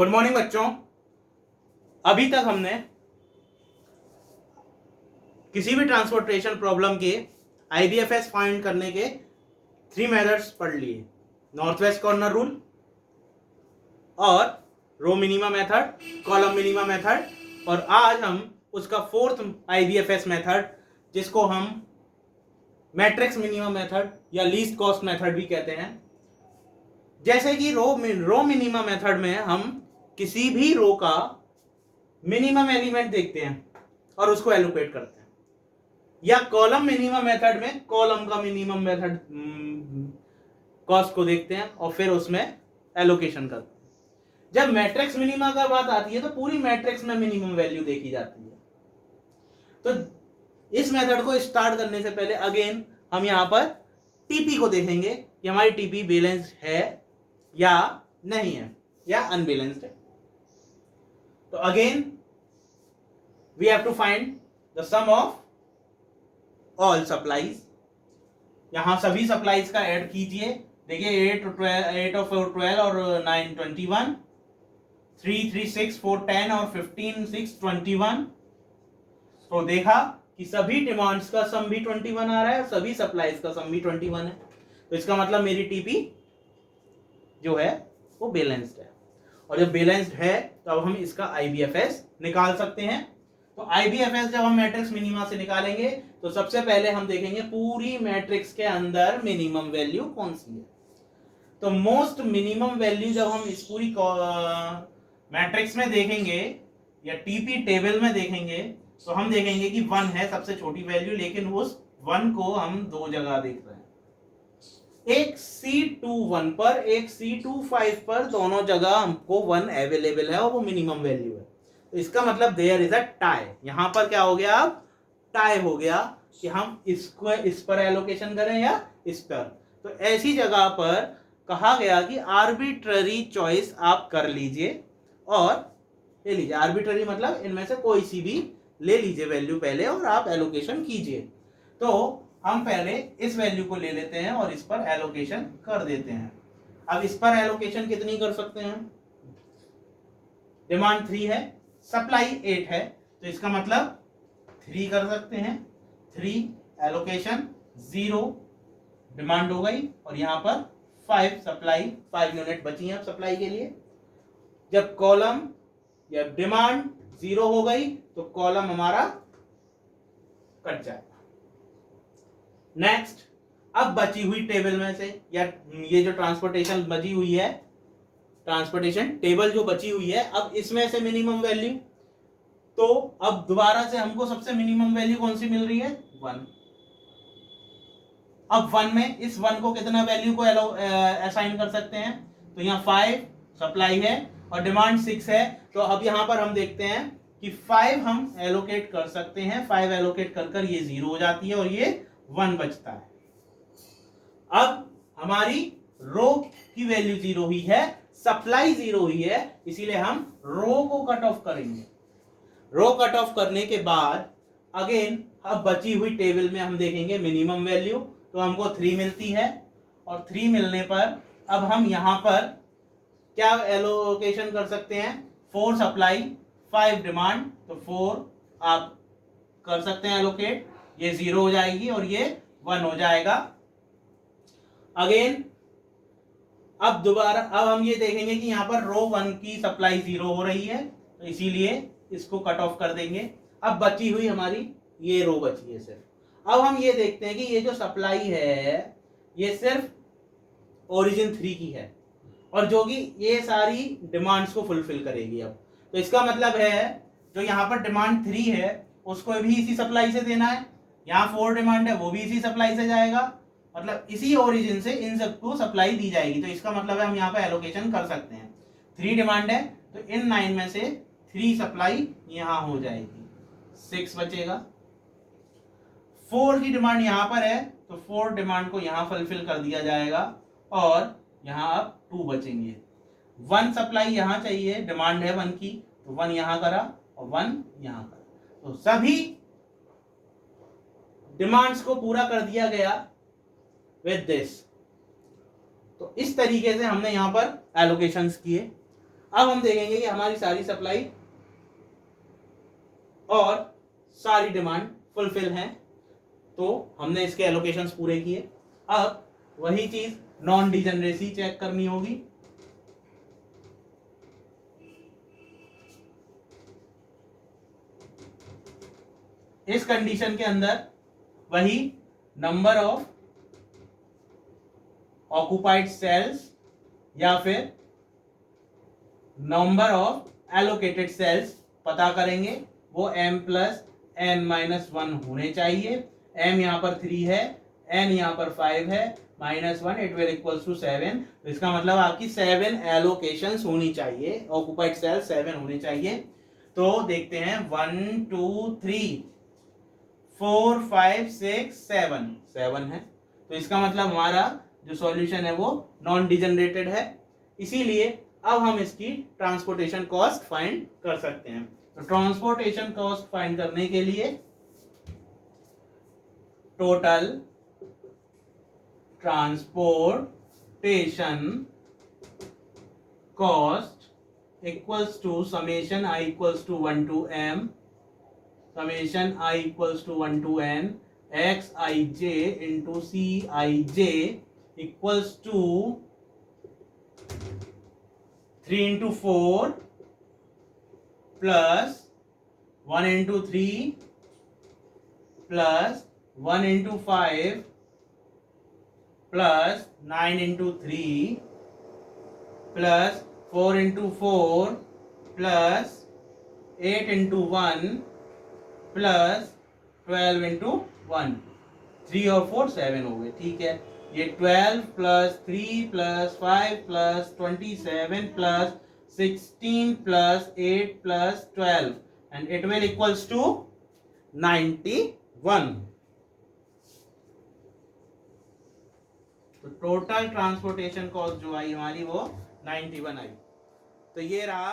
Good morning बच्चों। अभी तक हमने किसी भी ट्रांसपोर्टेशन प्रॉब्लम के आईबीएफएस फाइंड करने के 3 मेथड्स पढ़ लिए, नॉर्थ वेस्ट कॉर्नर रूल और row minima method, column minima method, और आज हम उसका 4th आईबीएफएस मेथड जिसको हम मैट्रिक्स मिनिमा मेथड या लीस्ट कॉस्ट मेथड भी कहते हैं। जैसे कि रो मिनिमा मेथड में हम किसी भी रो का मिनिमम एलिमेंट देखते हैं और उसको एलोकेट करते हैं, या कॉलम मिनिमा मेथड में कॉलम का मिनिमम मेथड कॉस्ट को देखते हैं और फिर उसमें एलोकेशन करते हैं। जब मैट्रिक्स मिनिमा का बात आती है तो पूरी मैट्रिक्स में मिनिमम वैल्यू देखी जाती है। तो इस मेथड को स्टार्ट करने से पहले अगेन हम यहां पर टीपी को देखेंगे कि हमारी टीपी बैलेंस्ड है या नहीं है या अनबैलेंस्ड है। तो again we have to find the sum of all supplies. यहां सभी सप्लाईज का ऐड कीजिए। देखिए 8 और 4 12 और 9 21, 3 3 6 4 10 और 15 6 21। तो देखा कि सभी डिमांड्स का सम भी 21 आ रहा है और सभी सप्लाईज का सम भी 21 है। तो इसका मतलब मेरी टीपी जो है वो बैलेंस्ड है, और जब बैलेंस्ड है तो अब हम इसका आईबीएफएस निकाल सकते हैं। तो आईबीएफएस जब हम मैट्रिक्स मिनिमा से निकालेंगे तो सबसे पहले हम देखेंगे पूरी मैट्रिक्स के अंदर मिनिमम वैल्यू कौन सी है। तो मोस्ट मिनिमम वैल्यू जब हम इस पूरी मैट्रिक्स में देखेंगे या टीपी टेबल में देखेंगे तो हम देखेंगे कि 1 है सबसे छोटी वैल्यू, लेकिन उस 1 को हम दो जगह देख रहे हैं, एक C21 पर एक C25 पर, दोनों जगह हमको 1 अवेलेबल है और वो मिनिमम वैल्यू है। तो इसका मतलब देयर इज अ टाई। यहां पर क्या हो गया, अब टाई हो गया कि हम इसको इस पर एलोकेशन करें या इस पर। तो ऐसी जगह पर कहा गया कि आर्बिट्ररी चॉइस आप कर लीजिए और ले लीजिए। आर्बिट्ररी मतलब इनमें से कोई सी भी ले लीजिए वैल्यू पहले और आप एलोकेशन कीजिए। तो हम पहले इस वैल्यू को ले लेते हैं और इस पर एलोकेशन कर देते हैं। अब इस पर एलोकेशन कितनी कर सकते हैं, डिमांड 3 है, सप्लाई 8 है, तो इसका मतलब 3 कर सकते हैं। 3 एलोकेशन 0 डिमांड हो गई और यहां पर 5 सप्लाई, 5 यूनिट बची हैं सप्लाई के लिए। जब कॉलम या डिमांड 0 हो गई तो कॉलम हमारा कट जाएगा। नेक्स्ट, अब बची हुई टेबल में से या ये जो ट्रांसपोर्टेशन बची हुई है, ट्रांसपोर्टेशन टेबल जो बची हुई है, अब इसमें से मिनिमम वैल्यू, तो अब दोबारा से हमको सबसे मिनिमम वैल्यू कौन सी मिल रही है, 1। अब 1 में इस 1 को कितना वैल्यू को असाइन कर सकते हैं, तो यहाँ 5 सप्लाई है और डिमांड 6 है। तो अब यहां पर हम देखते हैं कि 5 हम एलोकेट कर सकते हैं। 5 एलोकेट कर ये 0 हो जाती है और ये 1 बचता है। अब हमारी रो की वैल्यू 0 हुई है, सप्लाई 0 हुई है, इसीलिए हम रो को कट ऑफ करेंगे। रो कट ऑफ करने के बाद अगेन अब बची हुई टेबल में हम देखेंगे मिनिमम वैल्यू, तो हमको 3 मिलती है और 3 मिलने पर अब हम यहां पर क्या एलोकेशन कर सकते हैं, 4 सप्लाई 5 डिमांड, तो 4 आप कर सकते हैं एलोकेट, ये 0 हो जाएगी और ये 1 हो जाएगा। अगेन अब दोबारा अब हम ये देखेंगे कि यहाँ पर रो 1 की सप्लाई 0 हो रही है, तो इसीलिए इसको कट ऑफ कर देंगे। अब बची हुई हमारी ये रो बची है सिर्फ। अब हम ये देखते हैं कि ये जो सप्लाई है ये सिर्फ ओरिजिन 3 की है और जो कि ये सारी डिमांड्स को फुलफिल करेगी। अब तो इसका मतलब है जो यहाँ पर डिमांड 3 है उसको भी इसी सप्लाई से देना है, यहाँ 4 डिमांड है वो भी इसी सप्लाई से जाएगा, मतलब इसी ओरिजिन से इन सबको सप्लाई दी जाएगी। तो इसका मतलब है हम यहाँ पे एलोकेशन कर सकते हैं। 3 डिमांड है तो इन 9 में से 3 सप्लाई यहाँ हो जाएगी, 6 बचेगा। 4 की डिमांड यहाँ पर है तो 4 डिमांड को यहाँ फुलफिल कर दिया जाएगा और यहाँ अब 2 बचेंगे। 1 सप्लाई यहाँ चाहिए, डिमांड है 1 की, तो 1 यहाँ करा और 1 यहाँ करा, तो सभी डिमांड्स को पूरा कर दिया गया विद दिस। तो इस तरीके से हमने यहां पर एलोकेशंस किए। अब हम देखेंगे कि हमारी सारी सप्लाई और सारी डिमांड फुलफिल हैं, तो हमने इसके एलोकेशंस पूरे किए। अब वही चीज नॉन डिजेनरेसी चेक करनी होगी। इस कंडीशन के अंदर वही नंबर ऑफ ऑक्युपाइड सेल्स या फिर नंबर ऑफ एलोकेटेड सेल्स पता करेंगे, वो m प्लस n माइनस 1 होने चाहिए। m यहाँ पर 3 है, n यहाँ पर 5 है, -1 इट विल इक्वल्स टू 7। तो इसका मतलब आपकी 7 एलोकेशंस होनी चाहिए, ऑक्युपाइड सेल 7 होने चाहिए। तो देखते हैं 1 2 3 4 5 6 7 7 है। तो इसका मतलब हमारा जो सॉल्यूशन है वो नॉन डिजेनरेटेड है। इसीलिए अब हम इसकी ट्रांसपोर्टेशन कॉस्ट फाइंड कर सकते हैं। तो ट्रांसपोर्टेशन कॉस्ट फाइंड करने के लिए total transportation cost equals to summation i equals to 1 to m summation I equals to 1 to n xij into cij equals to 3 into 4 plus 1 into 3 plus 1 into 5 plus 9 into 3 plus 4 into 4 plus 8 into 1 plus 12 into 1, 3 और 4 7 हो गए। ठीक है, ये 12 plus 3 plus 5 plus 27 plus 16 plus 8 plus 12 and it will equals to 91। तो total transportation cost जो आई हमारी वो 91 आई। तो ये रहा